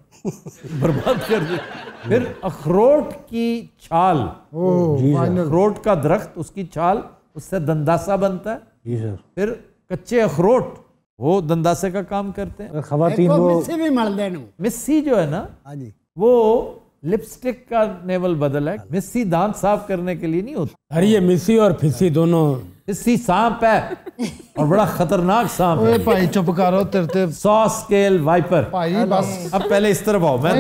Speaker 1: बर्बाद कर दे। फिर अखरोट की छाल, अखरोट का दरख्त, उसकी छाल, उससे दंदासा बनता है। फिर कच्चे अखरोट वो दंदासे का काम करते हैं।
Speaker 14: खवातीन वो
Speaker 7: मिस्सी भी मल देनु।
Speaker 1: मिस्सी जो है ना,
Speaker 7: हाँ जी,
Speaker 1: वो लिपस्टिक का नेवल बदल है। मिस्सी दांत साफ करने के लिए नहीं होती।
Speaker 9: अरे ये मिस्सी और फिस्सी दोनों,
Speaker 1: मिस्सी सांप है और बड़ा खतरनाक सांप है।
Speaker 5: भाई चुप करो, तेरे
Speaker 1: 100 स्केल वाइपर।
Speaker 5: भाई बस
Speaker 1: अब पहले इस तरफ आओ, मैं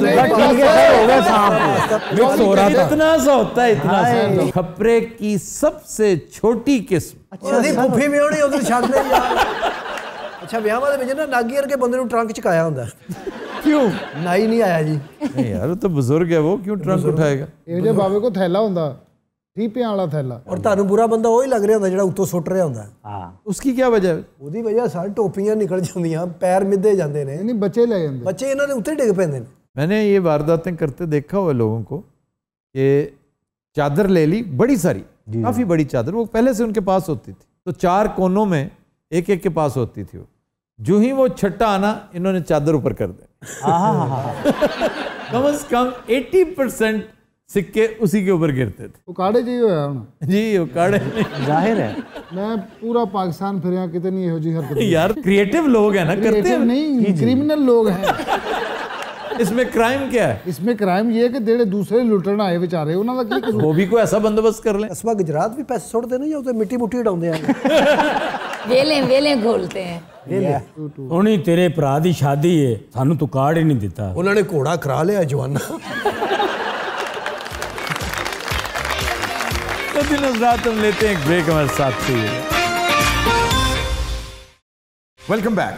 Speaker 1: इतना सा होता है, इतना सा। खपरे की सबसे छोटी किस्म।
Speaker 4: फुफी भी होनी उधर छड़ दे यार। अच्छा, ਵਿਆਹਾਂ ਦੇ ਵਿੱਚ ਨਾ ਨਾਗੀ ਵਰਗੇ ਬੰਦੇ ਨੂੰ ਟਰੰਕ ਚ ਕਾਇਆ ਹੁੰਦਾ।
Speaker 1: क्यों?
Speaker 4: नाई नहीं आया जी।
Speaker 1: नहीं यार, वो तो बुजुर्ग है, वो क्यों ट्रंक उठाएगा?
Speaker 5: ਇਹਦੇ ਬਾਵੇ ਕੋ ਥੈਲਾ ਹੁੰਦਾ, ਠੀਪਿਆਂ ਵਾਲਾ ਥੈਲਾ।
Speaker 4: और ਤੁਹਾਨੂੰ बुरा ਬੰਦਾ ਉਹ ਹੀ ਲੱਗ ਰਿਹਾ ਹੁੰਦਾ ਜਿਹੜਾ ਉੱਤੋਂ ਸੁੱਟ ਰਿਹਾ ਹੁੰਦਾ।
Speaker 1: हाँ, उसकी क्या वजह है?
Speaker 4: ਉਹਦੀ ਵਜ੍ਹਾ ਸਾਰੀ ਟੋਪੀਆਂ ਨਿਕਲ ਜਾਂਦੀਆਂ, ਪੈਰ ਮਿੱਧੇ ਜਾਂਦੇ ਨੇ।
Speaker 5: नहीं बच्चे ले जाते,
Speaker 4: बच्चे ਇਹਨਾਂ ਦੇ ਉੱਤੇ ਡਿੱਗ ਪੈਂਦੇ ਨੇ।
Speaker 1: मैंने ये वारदातें करते देखा हुआ लोगों को कि चादर ले ली बड़ी सारी, काफ़ी बड़ी चादर, वो पहले से उनके पास होती थी, तो 4 कोनों में एक एक के पास होती थी। वो जो ही वो छट्टा आना, इन्होंने चादर ऊपर कर दे। कम से कम 80% सिक्के उसी के ऊपर गिरते थे।
Speaker 5: उकाड़े जी होया हुण
Speaker 1: जी, उकाड़े
Speaker 14: जाहिर है।
Speaker 5: मैं पूरा पाकिस्तान फिरया, किते नहीं हो जी हरकत।
Speaker 1: यार क्रिएटिव लोग हैं ना, करते हैं
Speaker 5: नहीं, क्रिमिनल लोग हैं।
Speaker 1: इसमें क्राइम क्या है?
Speaker 5: इसमें क्राइम ये है कि जेड़े दूसरे लुटण आए बेचारे, उन्हां दा की कसूर?
Speaker 1: वो भी कोई ऐसा बंदोबस्त कर लें।
Speaker 4: कस्बा गुजरात भी पैसे सुट्टदे ने, या उते मिट्टी मुट्टी उड़ाउंदे आ।
Speaker 3: वेले घोलते हैं।
Speaker 9: हुणी तेरे भरा दी शादी है, सानू तू कार्ड ही नहीं दिता।
Speaker 4: उन्होंने घोड़ा करा लिया जवाना।
Speaker 1: तो दिन रात हम लेते हैं एक ब्रेक, हमारे साथ से। Welcome back.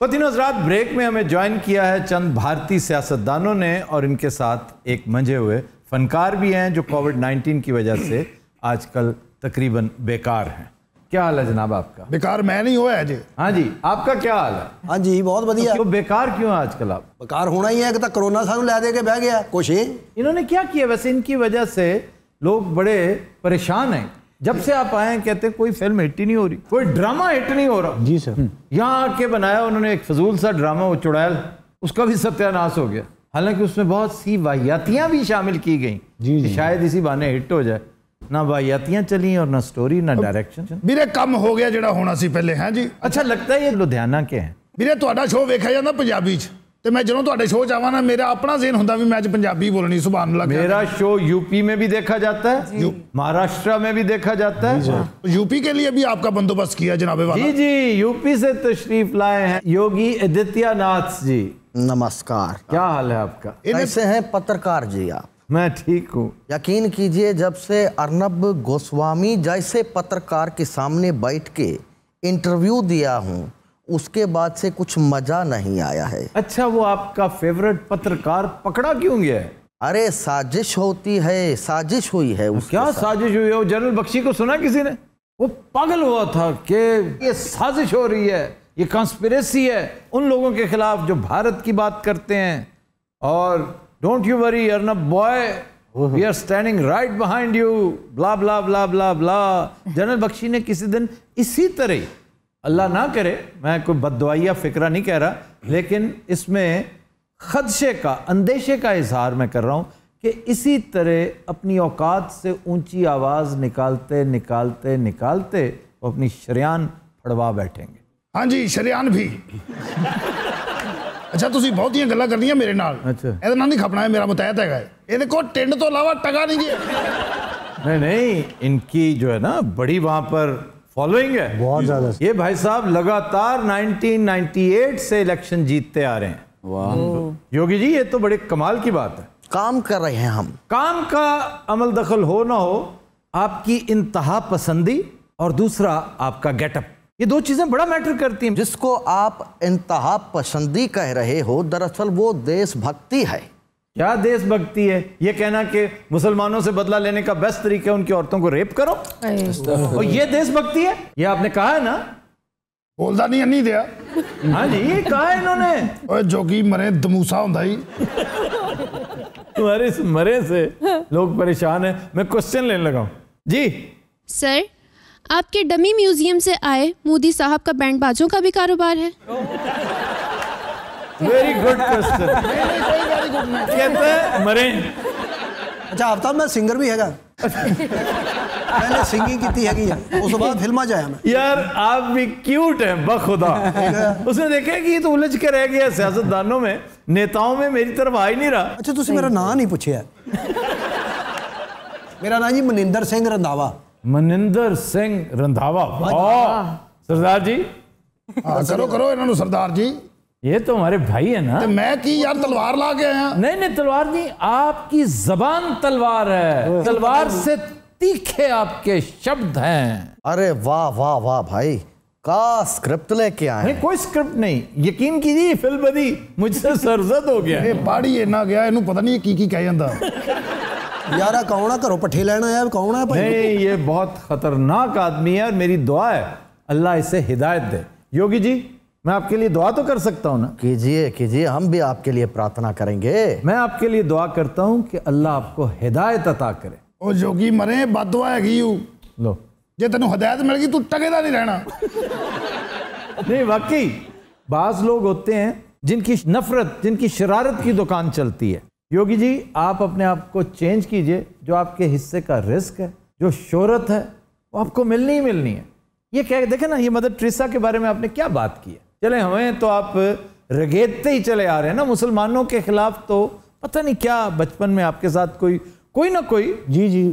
Speaker 1: पतिनों रात ब्रेक में हमें ज्वाइन किया है चंद भारतीय सियासतदानों ने, और इनके साथ एक मंजे हुए फनकार भी हैं जो कोविड-19 की वजह से आजकल तकरीबन बेकार हैं। क्या हाल है जनाब आपका?
Speaker 15: बेकार मैं नहीं हुआ जी।
Speaker 1: हाँ जी, आपका क्या हाल है?
Speaker 4: हाँ जी, बहुत बढ़िया।
Speaker 1: तो बेकार क्यों आजकल आप?
Speaker 4: बेकार होना ही है कि कोरोना सानू लै दे के बह गया कुछ।
Speaker 1: इन्होंने क्या किया वैसे? इनकी वजह से लोग बड़े परेशान हैं। जब से आप आए हैं कहते हैं कोई फिल्म हिट ही नहीं हो रही, कोई ड्रामा हिट नहीं हो रहा।
Speaker 14: जी सर।
Speaker 1: यहाँ आके बनाया उन्होंने एक फजूल सा ड्रामा, वो चुड़ैल, उसका भी सत्यानाश हो गया। हालांकि उसमें बहुत सी वाहियातियाँ भी शामिल की गई, शायद इसी बहाने हिट हो जाए। ना वाहियातियाँ चली और ना स्टोरी ना डायरेक्शन।
Speaker 15: ਵੀਰੇ ਕੰਮ ਹੋ ਗਿਆ ਜਿਹੜਾ ਹੋਣਾ ਸੀ ਪਹਿਲੇ। हैं जी।
Speaker 1: अच्छा लगता है ये लुधियाना के हैं?
Speaker 15: ਵੀਰੇ ਤੁਹਾਡਾ ਸ਼ੋਅ ਵੇਖਿਆ ਜਾਂਦਾ ਪੰਜਾਬੀ ਚ, ਤੇ ਮੈਂ ਜਦੋਂ ਤੁਹਾਡੇ ਸ਼ੋਅ ਚ ਆਵਾਂ ਨਾ, ਮੇਰਾ ਆਪਣਾ ਜ਼ੇਨ ਹੁੰਦਾ ਵੀ ਮੈਂ ਅੱਜ ਪੰਜਾਬੀ बोलनी। सुभान अल्लाह।
Speaker 1: मेरा शो यूपी में भी देखा जाता है, महाराष्ट्र में भी देखा जाता है।
Speaker 15: यूपी के लिए भी आपका बंदोबस्त किया जनाबे वाला?
Speaker 1: जी जी, यूपी से तशरीफ लाए हैं योगी आदित्यनाथ जी।
Speaker 10: नमस्कार।
Speaker 1: क्या हाल है आपका?
Speaker 10: कैसे हैं पत्रकार जी आप?
Speaker 1: मैं ठीक हूँ।
Speaker 10: यकीन कीजिए, जब से अर्नब गोस्वामी जैसे पत्रकार के सामने बैठ के इंटरव्यू दिया हूँ, उसके बाद से कुछ मजा नहीं आया है।
Speaker 1: अच्छा, वो आपका फेवरेट पत्रकार पकड़ा क्यों गया है?
Speaker 10: अरे साजिश होती है, साजिश हुई है।
Speaker 1: क्या साजिश हुई है? वो जनरल बख्शी को सुना किसी ने? वो पागल हुआ था कि ये साजिश हो रही है, ये कॉन्स्पिरेसी है उन लोगों के खिलाफ जो भारत की बात करते हैं। और don't you worry Arnab boy, we are standing right behind you, blah blah blah blah blah. General Bakshi ने किसी दिन इसी तरह, अल्लाह ना करे, मैं कोई बददुआइया फिक्रा नहीं कह रहा, लेकिन इसमें खदशे का, अंदेशे का इजहार मैं कर रहा हूँ कि इसी तरह अपनी औकात से ऊंची आवाज़ निकालते निकालते निकालते वो अपनी शरियान फड़वा बैठेंगे।
Speaker 15: हाँ जी, शरियान भी। अच्छा, तुसी बहुत ही गल्लां करनियां मेरे नाल।
Speaker 1: अच्छा,
Speaker 15: ਇਹਦੇ ਨਾਲ नहीं खपना है, मेरा मुतहद है। ਇਹਦੇ को टिंड तो अलावा टगा नहीं जी।
Speaker 1: नहीं, इनकी जो है ना बड़ी वहाँ पर फॉलोइंग है
Speaker 14: बहुत ज्यादा।
Speaker 1: ये भाई साहब लगातार 1998 से इलेक्शन जीतते आ रहे हैं।
Speaker 6: वाह
Speaker 1: योगी जी, ये तो बड़े कमाल की बात है।
Speaker 10: काम कर रहे हैं हम।
Speaker 1: काम का अमल दखल हो ना हो, आपकी इंतहा पसंदी और दूसरा आपका गेटअप, ये दो चीजें बड़ा मैटर करती हैं।
Speaker 10: जिसको आप इंतहा पसंदी कह रहे हो, दरअसल वो देशभक्ति है।
Speaker 1: क्या देशभक्ति है? ये कहना कि मुसलमानों से बदला लेने का बेस्ट तरीका है उनकी औरतों को रेप करो, और ये देशभक्ति है? ये आपने कहा है ना?
Speaker 15: बोलता नहीं दिया।
Speaker 1: हाँ जी, ये कहा है इन्होंने।
Speaker 15: ओए जोगी मरे दमूसा होता ही।
Speaker 1: तुम्हारे इस मरे से लोग परेशान हैं। मैं क्वेश्चन लेने लगा हूं जी।
Speaker 16: सर, आपके डमी म्यूजियम से आए मोदी साहब का बैंड बाजों का भी कारोबार है?
Speaker 1: Very good question. कहते हैं मरे।
Speaker 4: अच्छा आफ्ताब, मैं सिंगर भी हैगा। मैंने सिंगिंग की हैगी है, उस बाद फिल्मा जाया मैं।
Speaker 1: यार आप भी क्यूट हैं बखुदा। उसने देखा कि ये तो उलझ के रह गया सियासतदानों में, नेताओं में, मेरी तरफ आ ही नहीं रहा।
Speaker 4: अच्छा तुसी मेरा नाम नहीं पूछे। मेरा नाम जी मनिंदर सिंह रंधावा।
Speaker 1: मनिंदर सिंह रंधावा, सरदार जी।
Speaker 15: करो करो इन्होंने सरदार जी।
Speaker 1: ये तो हमारे भाई है ना।
Speaker 15: तो मैं की यार तलवार ला के आया।
Speaker 1: नहीं तलवार नहीं, आपकी जबान तलवार है। तलवार से तीखे आपके शब्द हैं।
Speaker 10: अरे वाह वाह वाह भाई, का स्क्रिप्ट लेके आए।
Speaker 1: नहीं कोई स्क्रिप्ट नहीं, यकीन कीजिए फिल्म बदी मुझसे सरजद हो गया।
Speaker 15: ये बाड़ी इन्ना गया, इन्हों पता नहीं की कह जाता।
Speaker 4: यारा कौन है घरों पट्ठे लेना है, कौन है भाई?
Speaker 1: नहीं, ये बहुत खतरनाक आदमी है और मेरी दुआ है अल्लाह इसे हिदायत दे। योगी जी, मैं आपके लिए दुआ तो कर सकता हूँ ना?
Speaker 10: कीजिए कीजिए, हम भी आपके लिए प्रार्थना करेंगे।
Speaker 1: मैं आपके लिए दुआ करता हूँ कि अल्लाह आपको हिदायत अता करे।
Speaker 15: ओ जोगी मरे बददुआ हैगी
Speaker 1: लो,
Speaker 15: जे तेन हिदायत मिल गई तू टकेदा नहीं रहना।
Speaker 1: नहीं वाकई बाज लोग होते हैं जिनकी नफरत, जिनकी शरारत की दुकान चलती है। योगी जी, आप अपने आप को चेंज कीजिए। जो आपके हिस्से का रिस्क है, जो शोहरत है, वो आपको मिलनी ही मिलनी है। ये क्या देखे ना, ये मदर टेरेसा के बारे में आपने क्या बात की है। चले हमें तो आप रगेदते ही चले आ रहे हैं ना मुसलमानों के खिलाफ। तो पता नहीं क्या बचपन में आपके साथ कोई ना कोई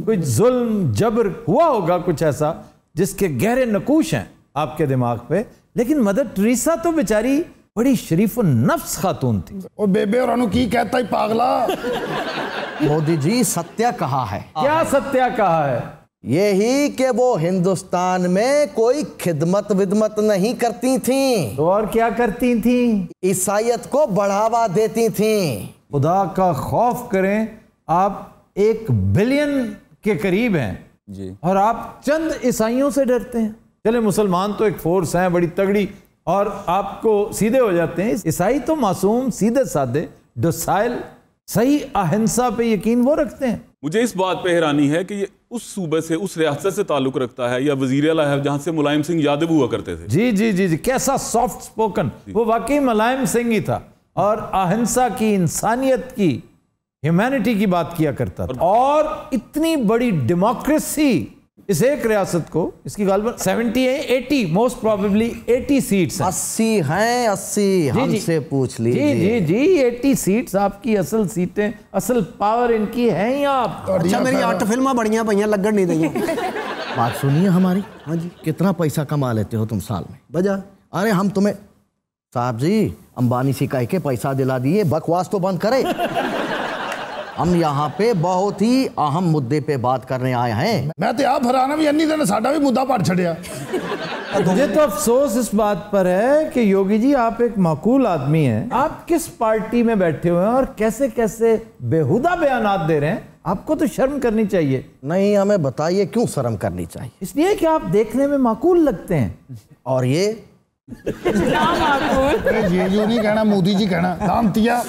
Speaker 1: कोई जुल्म जबर हुआ होगा, कुछ ऐसा जिसके गहरे नकूश हैं आपके दिमाग पे। लेकिन मदर टेरेसा तो बेचारी बड़ी शरीफ नफ्स खातून थी।
Speaker 15: ओ बेबे और की कहता ही पागला।
Speaker 10: मोदी जी, सत्य कहा है।
Speaker 1: क्या सत्य कहा है?
Speaker 10: यही कि वो हिंदुस्तान में कोई खिदमत विदमत नहीं करती थी।
Speaker 1: तो और क्या करती थी?
Speaker 10: ईसाईयत को बढ़ावा देती थी।
Speaker 1: खुदा का खौफ करें, आप 1 बिलियन के करीब हैं
Speaker 6: जी,
Speaker 1: और आप चंद ईसाइयों से डरते हैं। चले मुसलमान तो एक फोर्स है बड़ी तगड़ी और आपको सीधे हो जाते हैं। ईसाई तो मासूम, सीधे साधे, डोसाइल, सही अहिंसा पे यकीन वो रखते हैं।
Speaker 6: मुझे इस बात पे हैरानी है कि ये उस सूबे से, उस रियासत से ताल्लुक रखता है या वजीर आला है जहां से मुलायम सिंह यादव हुआ करते थे।
Speaker 1: जी जी जी जी, कैसा सॉफ्ट स्पोकन। वो वाकई मुलायम सिंह ही था और अहिंसा की, इंसानियत की, ह्यूमैनिटी की बात किया करता था। और इतनी बड़ी डेमोक्रेसी इस एक रियासत को, इसकी गालबन 70 है, 80 मोस्ट प्रोबेबली 80 सीट्स हैं।
Speaker 10: 80 हैं, 80 हमसे पूछ लीजिए।
Speaker 1: जी जी जी, 80 सीट्स आपकी असल सीटें, असल पावर इनकी है ही आप।
Speaker 4: अच्छा मेरी 8 फिल्मां बढ़िया भैया लगन नहीं दी।
Speaker 10: बात सुनिए हमारी। हाँ जी। कितना पैसा कमा लेते हो तुम साल में?
Speaker 4: बजा।
Speaker 10: अरे हम तुम्हें, साहब जी, अंबानी से कह के पैसा दिला दिए, बकवास तो बंद करे। हम यहाँ पे बहुत ही अहम मुद्दे पे बात करने आए हैं।
Speaker 15: मैं तो आप हराना भी अन्नी दिन साडा भी मुद्दा पड़ छड़िया।
Speaker 1: मुझे तो अफसोस इस बात पर है कि योगी जी, आप एक माकूल आदमी हैं। आप किस पार्टी में बैठे हुए हैं और कैसे कैसे बेहुदा बयानात दे रहे हैं। आपको तो शर्म करनी चाहिए।
Speaker 10: नहीं, हमें बताइए क्यों शर्म करनी चाहिए?
Speaker 1: इसलिए कि आप देखने में माकूल लगते हैं।
Speaker 10: और ये
Speaker 15: ये नहीं कहना, मोदी जी कहना। दामतिया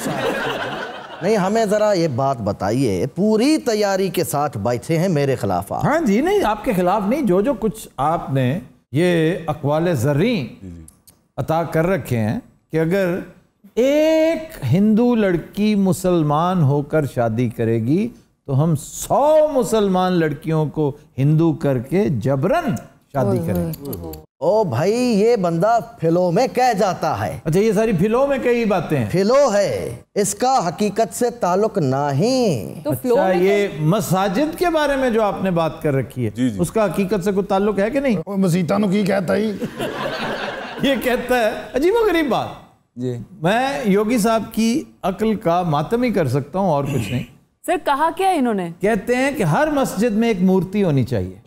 Speaker 10: नहीं, हमें जरा ये बात बताइए, पूरी तैयारी के साथ बैठे हैं मेरे खिलाफ आप?
Speaker 1: हाँ जी, नहीं आपके खिलाफ नहीं, जो कुछ आपने ये अक़वाले ज़र्री अता कर रखे हैं कि अगर एक हिंदू लड़की मुसलमान होकर शादी करेगी तो हम 100 मुसलमान लड़कियों को हिंदू करके जबरन शादी करेंगे।
Speaker 17: ओ भाई ये बंदा फिलो में कह जाता है।
Speaker 1: अच्छा, ये सारी फिलो में कई बातें हैं।
Speaker 17: फिलो है, इसका हकीकत से ताल्लुक नहीं।
Speaker 13: तो
Speaker 1: अच्छा, ये मसाजिद के बारे में जो आपने बात कर रखी है, उसका हकीकत से कोई ताल्लुक है कि नहीं?
Speaker 15: मसीता नु की कहता ही
Speaker 1: ये कहता है, अजीबोगरीब बात जी। मैं योगी साहब की अक्ल का मातम ही कर सकता हूँ और कुछ नहीं।
Speaker 13: सर कहा क्या इन्होंने?
Speaker 1: कहते हैं कि हर मस्जिद में एक मूर्ति होनी चाहिए।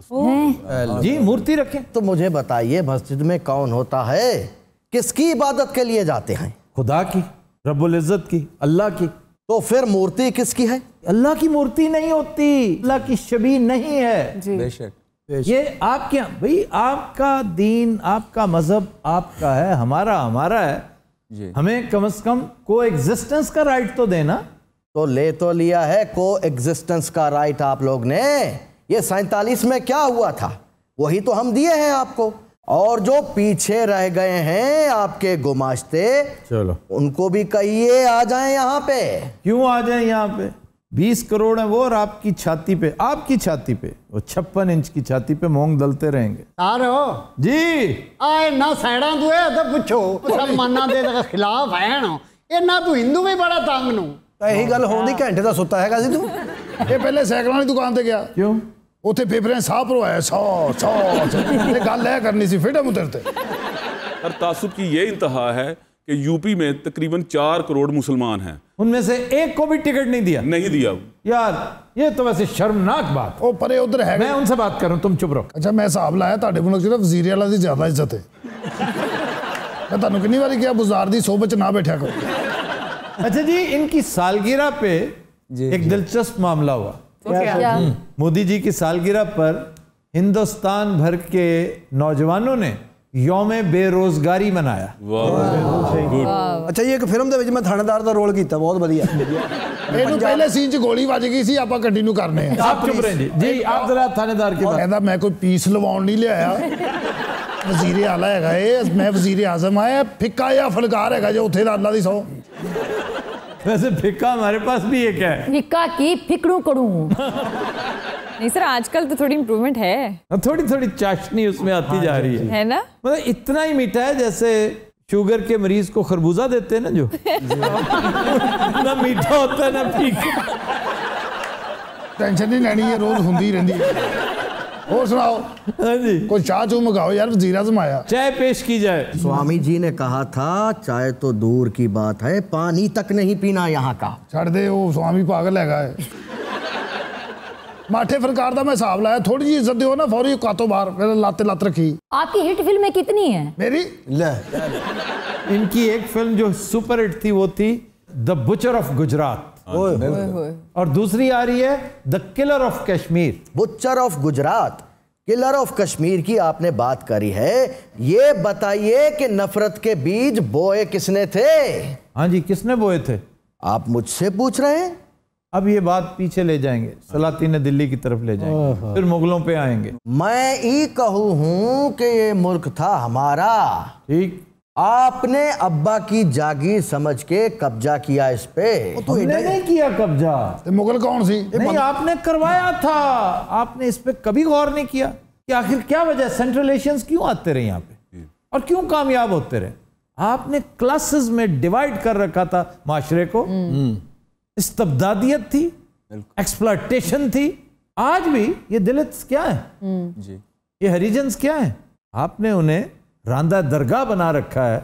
Speaker 1: जी, मूर्ति रखें।
Speaker 17: तो मुझे बताइए, मस्जिद में कौन होता है? किसकी इबादत के लिए जाते हैं?
Speaker 1: खुदा की, रब्बुल इज्जत की, अल्लाह की।
Speaker 17: तो फिर मूर्ति किसकी है?
Speaker 1: अल्लाह की मूर्ति नहीं होती, अल्लाह की शबीह नहीं है।
Speaker 13: बेशक।
Speaker 1: ये आपके यहाँ भाई, आपका दीन, आपका मजहब आपका है, हमारा हमारा है। हमें कम से कम को एग्जिस्टेंस का राइट तो देना।
Speaker 17: तो ले तो लिया है को एग्जिस्टेंस का राइट आप लोग ने। ये 47 में क्या हुआ था वही तो हम दिए हैं आपको। और जो पीछे रह गए हैं आपके गुमाश्ते,
Speaker 1: चलो
Speaker 17: उनको भी कहिए आ जाएं यहाँ पे।
Speaker 1: क्यों आ जाएं यहाँ पे? 20 करोड़ है वो, और आपकी छाती पे वो 56 इंच की छाती पे मोंग दलते रहेंगे।
Speaker 7: तारो
Speaker 1: जी
Speaker 7: आए ना सैड़ा दुए तो पूछो मुसलमाना दे खिलाफ है ना इन्ना तू हिंदू भी बड़ा तंग नु।
Speaker 4: यही गल होंदी घंटे दा सुता हैगा सी तू।
Speaker 15: ये पहले साइकिल वाली दुकान ते गया।
Speaker 1: क्यों?
Speaker 15: ਉੱਥੇ ਫੇਫੜਿਆਂ ਸਾਹ ਭਰਵਾਇਆ 100 ये ਗੱਲ है करनी सी फिटम उतरते।
Speaker 6: और तासुब की ये इंतहा है कि यूपी में तकरीबन 4 करोड़ मुसलमान हैं,
Speaker 1: उनमें से एक को भी टिकट नहीं दिया। यार ये तो वैसे शर्मनाक बात।
Speaker 15: ओ परे उधर है,
Speaker 1: मैं उनसे बात कर रहा हूं, तुम चुप रहो।
Speaker 15: अच्छा मैं हिसाब लाया ਤੁਹਾਡੇ मुल्क सिर्फ वजीर आला दी ज्यादा इज्जत है। मैं ਤੁਹਾਨੂੰ कितनी बारी किया बुजार दी सोबत च ना बैठा करो।
Speaker 1: अच्छा जी, इनकी सालगिरह पे एक दिलचस्प मामला हुआ।
Speaker 3: क्या?
Speaker 1: मोदी जी की सालगिरह पर हिंदुस्तान भर के नौजवानों ने यौमे बेरोजगारी मनाया।
Speaker 4: अच्छा, ये एक फिल्म ਦੇ ਵਿੱਚ ਮੈਂ ਥਾਣੇਦਾਰ ਦਾ ਰੋਲ ਕੀਤਾ, ਬਹੁਤ ਵਧੀਆ।
Speaker 15: ਇਹਨੂੰ ਪਹਿਲੇ ਸੀਨ 'ਚ ਗੋਲੀ ਵੱਜ ਗਈ ਸੀ, ਆਪਾਂ ਕੰਟੀਨਿਊ ਕਰਨੇ ਆ।
Speaker 1: आप चुप रहे जी, आप जरा थानेदार की बात।
Speaker 15: ਕਹਿੰਦਾ ਮੈਂ ਕੋਈ ਪੀਸ ਲਵਾਉਣ ਨਹੀਂ ਲਿਆਇਆ, ਵਜ਼ੀਰ ਆਲਾ ਹੈਗਾ ਇਹ, मैं वजीर आजम आया, ਫਿੱਕਾ ਜਿਹਾ ਫਲਕਾਰ ਹੈਗਾ जो ਉੱਥੇ ਦਾ ਅੱਲਾ ਦੀ ਸੌ।
Speaker 1: वैसे फिक्का हमारे पास भी एक है।
Speaker 3: फिक्का की फिक्रू करूं।
Speaker 8: नहीं सर, आजकल तो थोड़ी इम्प्रूवमेंट है,
Speaker 1: थोड़ी थोड़ी चाशनी उसमें आती जा रही
Speaker 8: है ना।
Speaker 1: मतलब इतना ही मीठा है जैसे शुगर के मरीज को खरबूजा देते हैं ना, जो ना मीठा होता है ना फीका।
Speaker 15: टेंशन नहीं लेनी है, रोज होंदी रहती है। और सुनाओ।
Speaker 1: हाँ जी,
Speaker 15: कोई चाय चू मंगाओ यार, वजीर आज़म आया।
Speaker 1: चाय पेश की जाए।
Speaker 17: स्वामी जी ने कहा था चाय तो दूर की बात है, पानी तक नहीं पीना यहाँ का।
Speaker 15: छड़ दे, वो स्वामी पागल हैगा है। माठे फरकार दा मैं हिसाब लाया, थोड़ी जी इज्जत दो ना, फौरी कातो बाहर, फिर लाते लत रखी।
Speaker 3: आपकी हिट फिल्में कितनी है?
Speaker 15: मेरी
Speaker 4: ले
Speaker 1: इनकी एक फिल्म जो सुपर हिट थी वो थी द बुचर ऑफ गुजरात, और दूसरी आ रही है the killer of Kashmir.
Speaker 17: Butcher of Gujarat, killer of Kashmir की आपने बात करी है। ये बताइए कि नफरत के बीज बोए किसने थे?
Speaker 1: हाँ जी, किसने बोए थे?
Speaker 17: आप मुझसे पूछ रहे हैं?
Speaker 1: अब ये बात पीछे ले जाएंगे, सलातीन दिल्ली की तरफ ले जाएंगे, फिर मुगलों पे आएंगे।
Speaker 17: मैं ही कहूं हूं कि ये मुल्क था हमारा।
Speaker 1: ठीक,
Speaker 17: आपने अब्बा की जागीर समझ के कब्जा किया इस पे।
Speaker 1: तो हमने नहीं किया कब्जा।
Speaker 15: तो मुगल कौन सी?
Speaker 1: नहीं, आपने करवाया था। आपने इस पे कभी गौर नहीं किया कि आखिर क्या वजह, सेंट्रल एशियंस क्यों आते रहे यहाँ पे और क्यों कामयाब होते रहे? आपने क्लासेस में डिवाइड कर रखा था माशरे को। इस्तबदादियत थी, एक्सप्लॉयटेशन थी। आज भी ये दलित्स क्या है जी, ये हरिजन्स क्या है? आपने उन्हें रांदा दरगाह बना रखा है,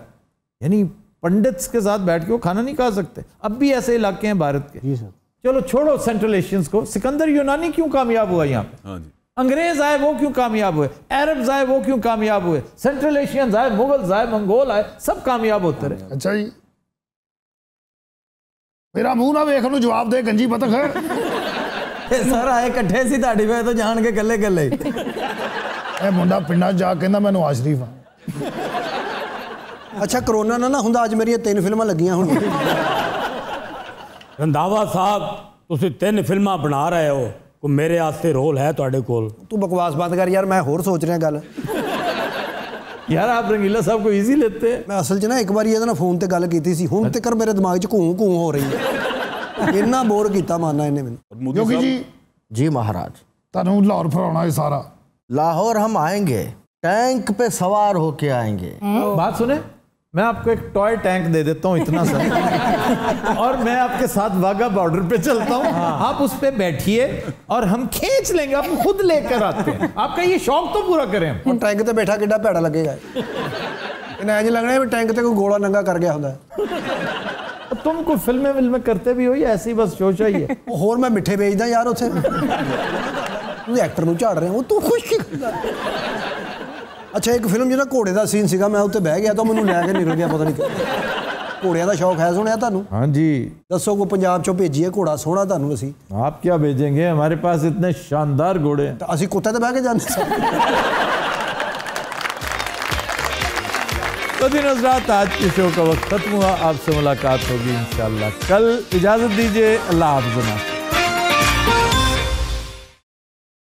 Speaker 1: यानी पंडित्स के साथ बैठ के वो खाना नहीं खा सकते। अब भी ऐसे इलाके हैं भारत के। चलो छोड़ो सेंट्रल एशियंस को, सिकंदर यूनानी क्यों कामयाब हुआ यहाँ पे?
Speaker 6: हाँ जी।
Speaker 1: अंग्रेज आए वो क्यों कामयाब हुए? अरब्स आए वो क्यों कामयाब हुए? सेंट्रल एशियंस आए, मुगल्स आए, मंगोल आए, सब कामयाब होते रहे।
Speaker 15: अच्छा जी, मेरा मुंह ना वेख नु जवाब दे गंजी पता खैर।
Speaker 18: सर आए कट्ठे सी ताड़ी पे तो जान के गले गले।
Speaker 15: ए मुंडा पिंडा जा कहंदा मैं नवाज शरीफ हां।
Speaker 4: अच्छा, कोरोना ना हुंदा अज मेरी 3 फिल्मां लगियां हुण।
Speaker 9: रंधावा साहब, तुसी 3 फिल्मां बना रहे हो, को मेरे वास्ते रोल है तुहाडे कोल?
Speaker 4: तू बकवास बात कर यार, मैं होर सोच रहा गल।
Speaker 1: यार आप रंगीला साहब को इजी लेते हैं।
Speaker 4: मैं असल च ना एक बार ये फोन ते गल कीती सी, हुण तक मेरे दिमाग च घूं घूं हो रही है। इन्ना बोर कीता माना इन्हें मैनूं।
Speaker 15: योगी जी।
Speaker 17: जी महाराज।
Speaker 15: तुहानूं लाहौर फराउणा है सारा।
Speaker 17: लाहौर हम आएंगे, टैंक पे सवार होके आएंगे।
Speaker 1: बात सुने, मैं आपको एक टॉय टैंक दे देता हूँ इतना सा और मैं आपके साथ वाघा बॉर्डर पे चलता हूँ, आप उस पे बैठिए और हम खींच लेंगे, आप खुद लेकर आते हैं। आपका ये शौक तो पूरा करें।
Speaker 4: और टैंक ते बैठा किड्डा भैड़ा लगेगा, इन्हें इंज लगना है भी टैंक ते कोई गोला नंगा कर गया होता है।
Speaker 1: तुम कोई फिल्में करते भी हो या ऐसी बस शोशा ही है?
Speaker 4: होर मैं मिठे बेचदा यार उत्थे, तू एक्टर नूं झाड़ रहे हो, तू खुश की करदा। अच्छा एक फिल्म जिहड़ा घोड़े का सीन सीगा, मैं उत्ते बह गया तो मैनूं लैके निकल गया, पता नहीं घोड़ियां दा शौक है सुनिया तुहानूं?
Speaker 1: हाँ जी।
Speaker 4: दसो को पंजाब चों भेजिए घोड़ा सोहना तुहानूं असीं?
Speaker 1: आप क्या भेजेंगे, हमारे पास इतने शानदार घोड़े हैं।
Speaker 4: असीं कुत्ते ते बह के जांदे सी।
Speaker 1: तो दिन हज़रात, आज के शो का वक्त खत्म हुआ, आपसे मुलाकात होगी इंशाल्लाह कल। इजाज़त दीजिए, अल्लाह हाफ़िज़।